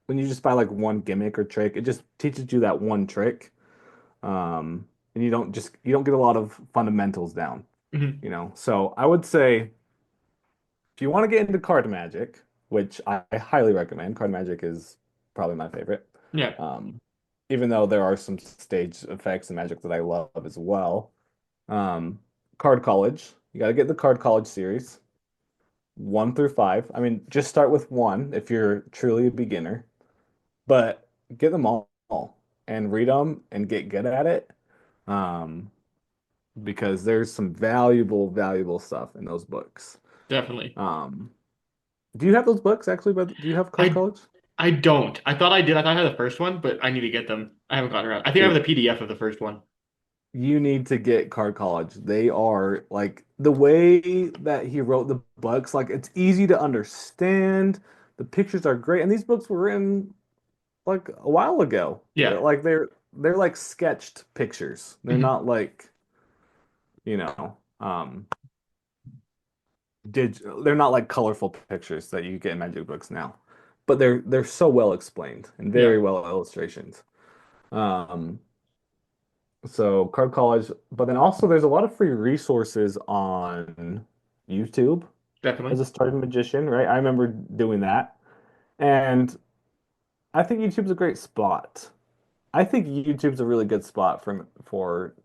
A: when you just buy like one gimmick or trick, it just teaches you that one trick. And you don't get a lot of fundamentals down,
B: Hmm.
A: you know. So I would say if you want to get into card magic, which I highly recommend, card magic is probably my favorite.
B: Yeah,
A: Um, Even though there are some stage effects and magic that I love as well. Um, Card College, you got to get the Card College series, 1 through 5. I mean, just start with one if you're truly a beginner, but get them all and read them and get good at it. Um, because there's some valuable stuff in those books.
B: definitely.
A: Um, do you have those books actually? But do you have Card
B: I
A: College?
B: I don't. I thought I did. I thought I had the first one, but I need to get them. I haven't gotten around. I think I have
A: Dude,
B: the PDF of the first one.
A: you need to get Card College. They are like the way that he wrote the books, like it's easy to understand. The pictures are great, and these books were written like a while ago.
B: Yeah.
A: They're like sketched pictures. They're
B: Hmm.
A: not like, you know, they're not like colorful pictures that you get in magic books now. But they're so well explained and
B: Yeah,
A: very well illustrations. Um, so Card College, but then also there's a lot of free resources on YouTube as
B: definitely.
A: a starting magician, right? I remember doing that. And I think YouTube's a great spot. I think YouTube's a really good spot for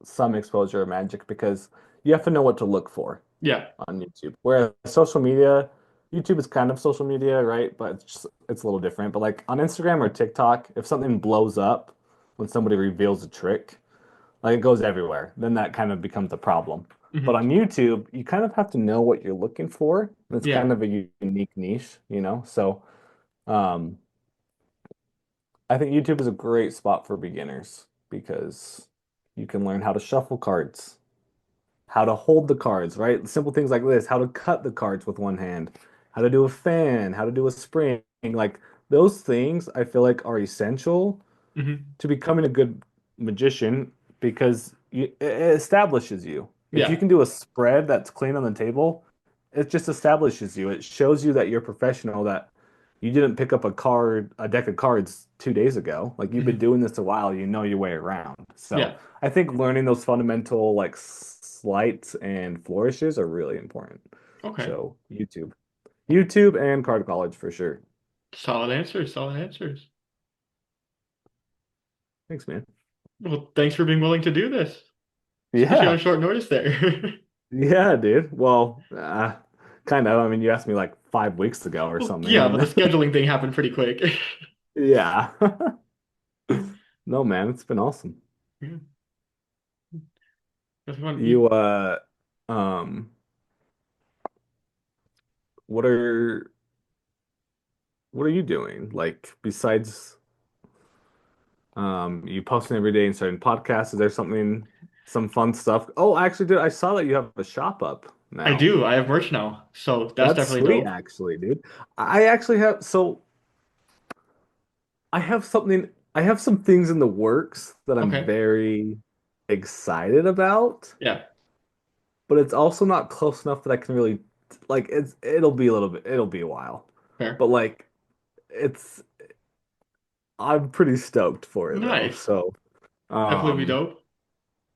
A: some exposure of magic because you have to know what to look for
B: Yeah.
A: on YouTube. Whereas social media, YouTube is kind of social media, right? But it's a little different. But like on Instagram or TikTok, if something blows up when somebody reveals a trick, like it goes everywhere, then that kind of becomes a problem. But
B: Hmm.
A: on YouTube, you kind of have to know what you're looking for. It's
B: Yeah.
A: kind of a unique niche, you know? So um, I think YouTube is a great spot for beginners because you can learn how to shuffle cards, how to hold the cards, right? Simple things like this, how to cut the cards with one hand, how to do a fan, how to do a spring. Like those things I feel like are essential
B: Hmm.
A: to becoming a good magician because it establishes you. If you
B: Yeah.
A: can do a spread that's clean on the table, it just establishes you. It shows you that you're professional, that you didn't pick up a deck of cards 2 days ago. Like you've been
B: Hmm.
A: doing this a while, you know your way around. So
B: Yeah.
A: I think learning those fundamental like sleights and flourishes are really important.
B: Okay.
A: So YouTube and Card College for sure.
B: Solid answers. Solid answers.
A: Thanks, man.
B: Well, thanks for being willing to do this, especially on
A: Yeah.
B: short notice there.
A: Yeah, dude. Well, kind of. I mean, you asked me like 5 weeks ago or
B: Well,
A: something,
B: yeah, but the
A: and
B: scheduling thing happened pretty quick.
A: yeah. No, man, it's been awesome.
B: Yeah, that's fun.
A: You um what are what are you doing? Like besides you posting every day and starting podcasts, is there some fun stuff? Oh, actually, dude, I saw that you have a shop up
B: I
A: now.
B: do. I have merch now, so that's
A: That's
B: definitely
A: sweet,
B: dope.
A: actually, dude. I actually have so I have some things in the works that I'm
B: Okay.
A: very excited about,
B: Yeah.
A: but it's also not close enough that I can really like it'll be a while.
B: Fair.
A: But like it's I'm pretty stoked for it though.
B: Nice.
A: So
B: Definitely be
A: um
B: dope.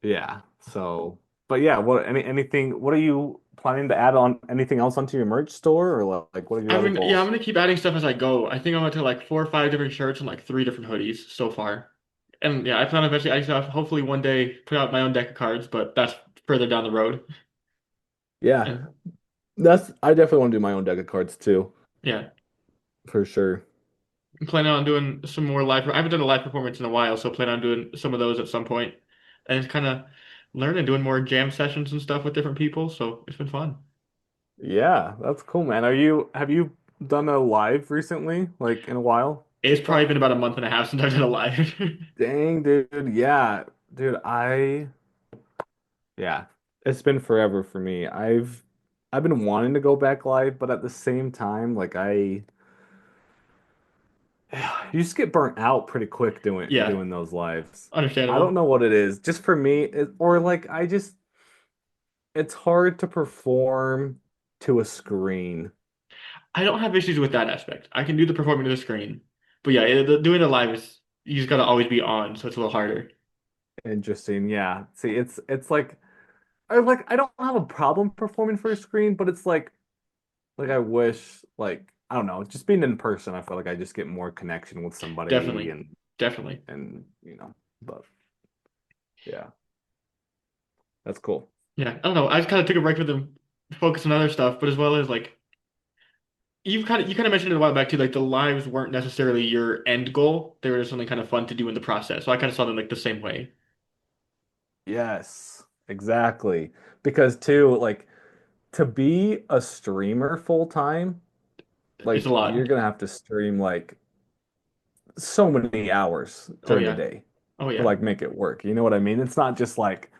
A: yeah. So but yeah, anything what are you planning to add on anything else onto your merch store or like what are your
B: I
A: other
B: mean, yeah, I'm
A: goals?
B: gonna keep adding stuff as I go. I think I'm up to like 4 or 5 different shirts and like 3 different hoodies so far. And yeah, I plan on eventually, I have hopefully one day put out my own deck of cards, but that's further down the road.
A: Yeah.
B: And
A: That's I definitely want to do my own deck of cards too,
B: yeah,
A: for sure.
B: I'm planning on doing some more live. I haven't done a live performance in a while, so plan on doing some of those at some point, and just kind of learning, doing more jam sessions and stuff with different people. So it's been fun.
A: Yeah, that's cool, man. Have you done a live recently, like in a while
B: It's
A: and
B: probably
A: stuff?
B: been about a month and a half since I've done a live.
A: Dang, dude. Yeah, dude, yeah, it's been forever for me. I've been wanting to go back live, but at the same time, like you just get burnt out pretty quick
B: Yeah,
A: doing those lives. I don't
B: understandable.
A: know what it is. Just for me, or like it's hard to perform to a screen.
B: I don't have issues with that aspect. I can do the performing to the screen. But yeah, doing it live is you just gotta always be on, so it's a little harder.
A: Interesting. Yeah. See, it's like I don't have a problem performing for a screen, but it's like I wish like I don't know, just being in person, I feel like I just get more connection with somebody
B: Definitely. Definitely.
A: and but yeah, that's cool.
B: Yeah, I don't know. I just kind of took a break with them, focus on other stuff, but as well as like you kind of mentioned it a while back too, like the lives weren't necessarily your end goal. They were just something kind of fun to do in the process. So I kind of saw them like the same way.
A: Yes, exactly. Because too, like to be a streamer full time,
B: It's a
A: like you're
B: lot.
A: gonna have to stream like so many hours
B: Oh
A: during the
B: yeah.
A: day
B: Oh
A: to
B: yeah.
A: like make it work. You know what I mean? It's not just like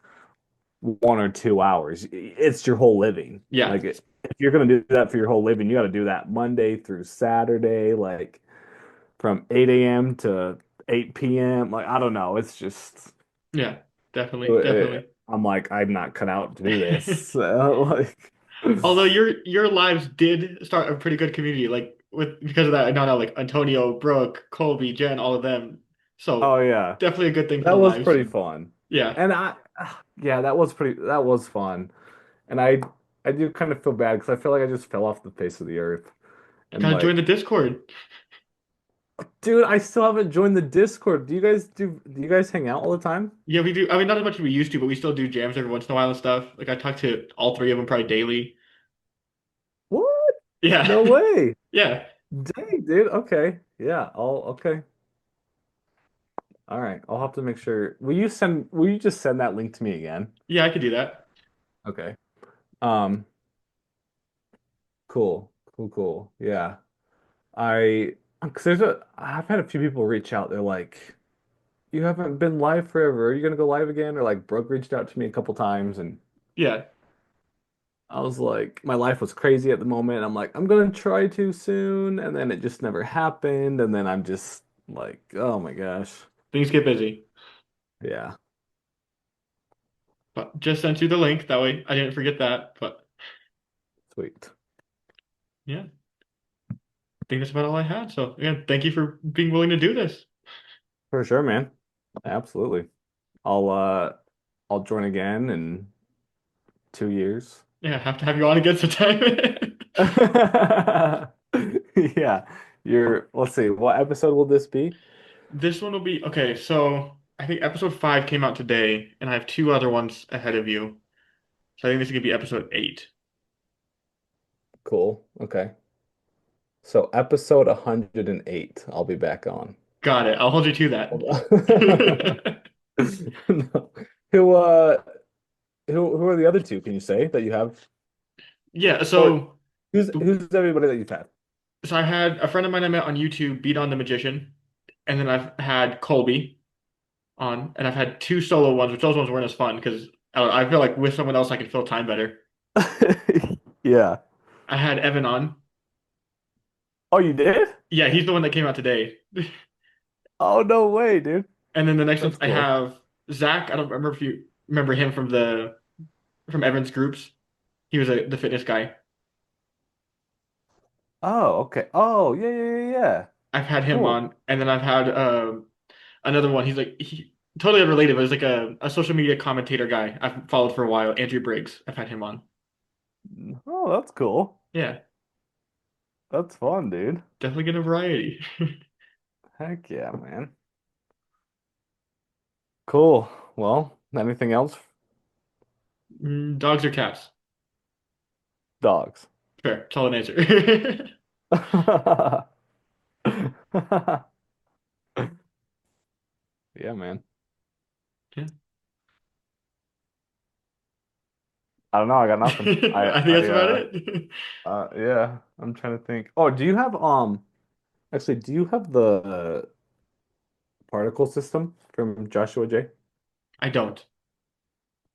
A: 1 or 2 hours. It's your whole living.
B: Yeah.
A: If you're gonna do that for your whole living, you got to do that Monday through Saturday, like from 8 a.m. to 8 p.m. Like I don't know. It's just
B: Yeah. Definitely. Definitely.
A: I'm like I'm not cut out to do this. So, like,
B: Although your lives did start a pretty good community, like with because of that, I now know like Antonio, Brooke, Colby, Jen, all of them. So
A: oh yeah,
B: definitely a good thing for
A: that
B: the
A: was
B: lives.
A: pretty fun.
B: Yeah.
A: And yeah, that was fun. And I do kind of feel bad because I feel like I just fell off the face of the earth.
B: You
A: And
B: gotta join the
A: like,
B: Discord.
A: dude, I still haven't joined the Discord. Do you guys hang out all the time?
B: Yeah, we do. I mean, not as much as we used to, but we still do jams every once in a while and stuff. Like I talk to all three of them probably daily.
A: What?
B: Yeah.
A: No way.
B: Yeah.
A: Dang, dude. Okay. Yeah. Okay. All right. I'll have to make sure. Will you just send that link to me again?
B: Yeah, I could do that.
A: Okay. Um, cool. Cool. Yeah. Because I've had a few people reach out. They're like, you haven't been live forever. Are you gonna go live again? Or like Brooke reached out to me a couple times and
B: Yeah.
A: I was like, my life was crazy at the moment. I'm like, I'm gonna try to soon, and then it just never happened. And then I'm just like, oh my gosh.
B: Things get busy.
A: Yeah,
B: But just sent you the link. That way I didn't forget that. But
A: sweet.
B: yeah, I think that's about all I had. So again, thank you for being willing to do this.
A: For sure, man. Absolutely. I'll uh I'll join again in 2 years.
B: Yeah, have to have you on again sometime.
A: Yeah. Let's see, what episode will this be?
B: This one will be okay. So I think episode 5 came out today, and I have two other ones ahead of you. So I think this is gonna be episode 8.
A: Cool. Okay. So episode 108, I'll be back on.
B: Got it. I'll hold you to
A: Hold
B: that.
A: on. No. Who who are the other two? Can you say that you have?
B: Yeah,
A: Or
B: so
A: who's everybody that you've had?
B: so I had a friend of mine I met on YouTube beat on the magician, and then I've had Colby on, and I've had two solo ones, which those ones weren't as fun because I feel like with someone else I can fill time better.
A: Yeah.
B: I had Evan on.
A: Oh, you did?
B: Yeah, he's the one that came out today.
A: Oh, no way, dude.
B: And then the next one
A: That's
B: I
A: cool.
B: have Zach. I don't remember if you remember him from the from Evan's groups. He was the fitness guy.
A: Oh, okay. Oh, yeah.
B: I've had him
A: Cool.
B: on, and then I've had another one. He totally unrelated, but he's like a social media commentator guy I've followed for a while. Andrew Briggs. I've had him on.
A: Oh, that's cool.
B: Yeah,
A: That's fun, dude.
B: definitely get a variety.
A: Heck yeah, man. Cool. Well, anything else?
B: Dogs or cats?
A: Dogs.
B: Fair. Solid answer.
A: Yeah, man.
B: Yeah.
A: I don't know. I got nothing.
B: I think that's about it.
A: Yeah, I'm trying to think. Oh, do you have actually, do you have the particle system from Joshua J?
B: I don't.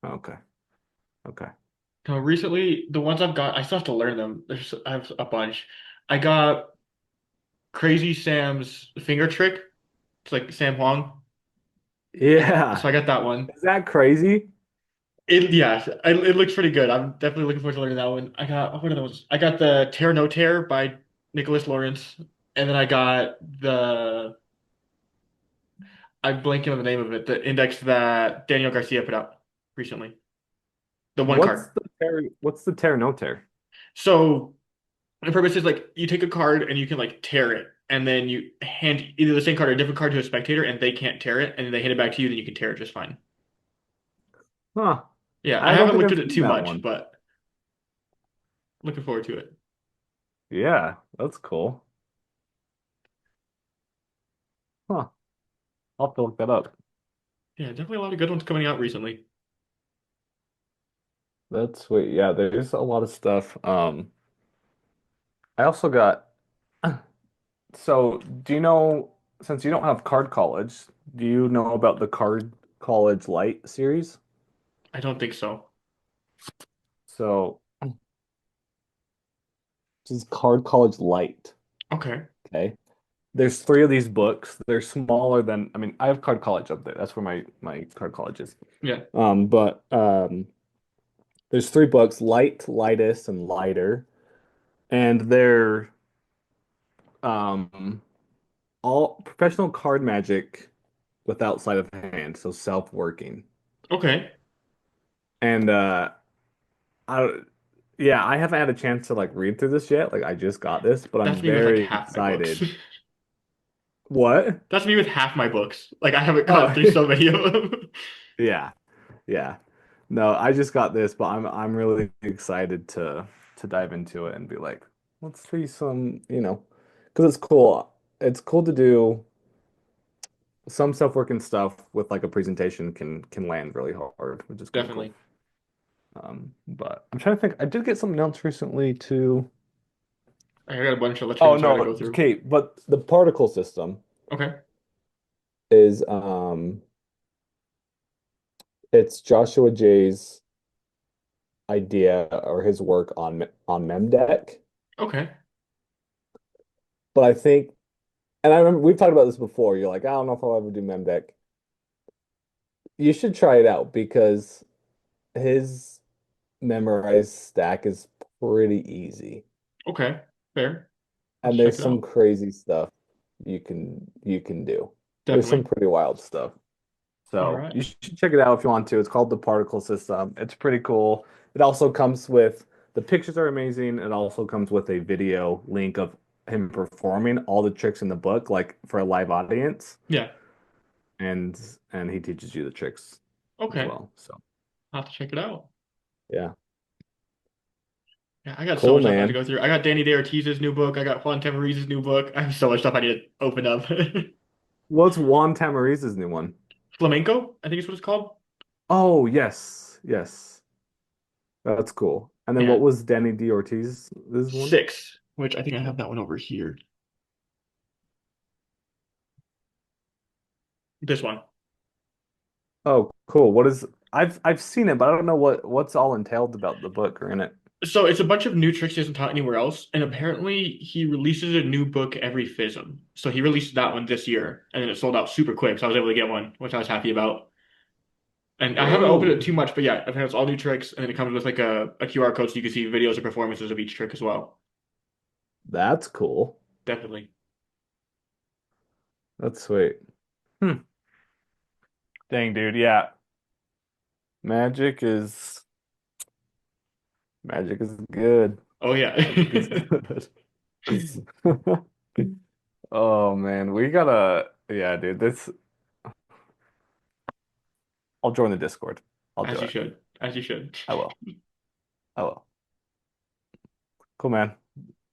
A: Okay. Okay.
B: No, recently the ones I've got, I still have to learn them. I have a bunch. I got Crazy Sam's finger trick. It's like Sam Huang.
A: Yeah.
B: So I got that one.
A: Is that crazy?
B: It looks pretty good. I'm definitely looking forward to learning that one. I got what are those? I got the Terra No Tear by Nicholas Lawrence, and then I got the I'm blanking on the name of it, the index that Daniel Garcia put out recently. The one card.
A: What's the tear no tear?
B: So the purpose is like you take a card and you can like tear it, and then you hand either the same card or a different card to a spectator, and they can't tear it, and then they hit it back to you, then you can tear it just fine.
A: Huh.
B: Yeah, I
A: I don't
B: haven't
A: think
B: looked
A: I've
B: at it
A: seen
B: too
A: that
B: much,
A: one.
B: but looking forward to it.
A: Yeah, that's cool. Huh. I'll have to look that up.
B: Yeah, definitely a lot of good ones coming out recently.
A: That's sweet. Yeah, there's a lot of stuff. I also got so do you know since you don't have Card College, do you know about the Card College Light series?
B: I don't think so.
A: So this is Card College Light.
B: Okay.
A: Okay. There's three of these books. They're smaller than, I mean, I have Card College up there. That's where my Card College is.
B: Yeah.
A: But there's three books, Light, Lightest, and Lighter, and they're um all professional card magic without sleight of hand, so self-working.
B: Okay.
A: And I yeah, I haven't had a chance to like read through this yet. Like I just got this, but I'm
B: That's me with like
A: very
B: half my books.
A: excited. What?
B: That's me with half my books. Like I haven't
A: Oh,
B: gone through so many of them.
A: yeah. Yeah. No, I just got this, but I'm really excited to dive into it and be like, let's see some, because it's cool. It's cool to do some self-working stuff with like a presentation can land really hard, which is kind of cool.
B: Definitely.
A: But I'm trying to think. I did get something else recently too.
B: I got a bunch of
A: Oh
B: Letterman's I gotta
A: no,
B: go through.
A: okay, but the particle system
B: Okay.
A: is it's Joshua Jay's idea or his work on Memdeck.
B: Okay.
A: But I think, and I remember we've talked about this before. You're like, I don't know if I'll ever do Memdeck. You should try it out because his memorized stack is pretty easy.
B: Okay. Fair. Let's
A: And
B: check
A: there's
B: it
A: some
B: out.
A: crazy stuff you can do. There's some
B: Definitely.
A: pretty wild stuff.
B: All
A: So
B: right.
A: you should check it out if you want to. It's called the Particle System. It's pretty cool. It also comes with the pictures are amazing. It also comes with a video link of him performing all the tricks in the book, like for a live audience,
B: Yeah.
A: and and he teaches you the tricks as
B: Okay.
A: well. So
B: I'll have to check it out.
A: yeah,
B: Yeah, I got so
A: cool,
B: much stuff I have to
A: man.
B: go through. I got Danny Day Ortiz's new book. I got Juan Tamariz's new book. I have so much stuff I need to open up.
A: What's Juan Tamariz's new one?
B: Flamenco, I think is what it's called.
A: Oh yes, yes, that's cool. And then what
B: Yeah.
A: was Danny D. Ortiz's one?
B: Six, which I think I have that one over here. This one.
A: Oh, cool. What is I've seen it, but I don't know what's all entailed about the book or in it.
B: So it's a bunch of new tricks he hasn't taught anywhere else, and apparently he releases a new book every FISM. So he released that one this year, and then it sold out super quick. So I was able to get one, which I was happy about. And I haven't opened it
A: Whoa,
B: too much, but yeah, apparently it's all new tricks, and then it comes with like a QR code so you can see videos or performances of each trick as well.
A: that's cool.
B: Definitely.
A: That's sweet. Hmm. Dang, dude. Yeah. Magic is magic is good.
B: Oh yeah.
A: Magic is good. Oh man, we gotta yeah, dude. This I'll join the Discord. I'll do
B: As you
A: it.
B: should. As you should.
A: I will. I will. Cool, man.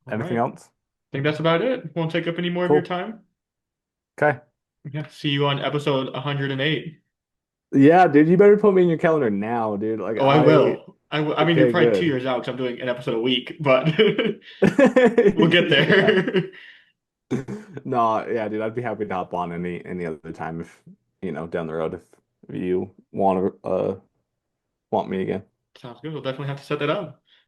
B: All
A: Anything
B: right. I
A: else?
B: think that's about it. Won't take up any more of your
A: Cool.
B: time.
A: Okay.
B: Yeah. See you on episode 108.
A: Yeah, dude, you better put me in your calendar now, dude. Like
B: Oh, I will. I will. I mean, you're
A: okay,
B: probably
A: good.
B: 2 years out because I'm doing an episode a week, but we'll get
A: Yeah.
B: there.
A: No, yeah, dude, I'd be happy to hop on any other time if, down the road if you want to want me again.
B: Sounds good. We'll definitely have to set that up.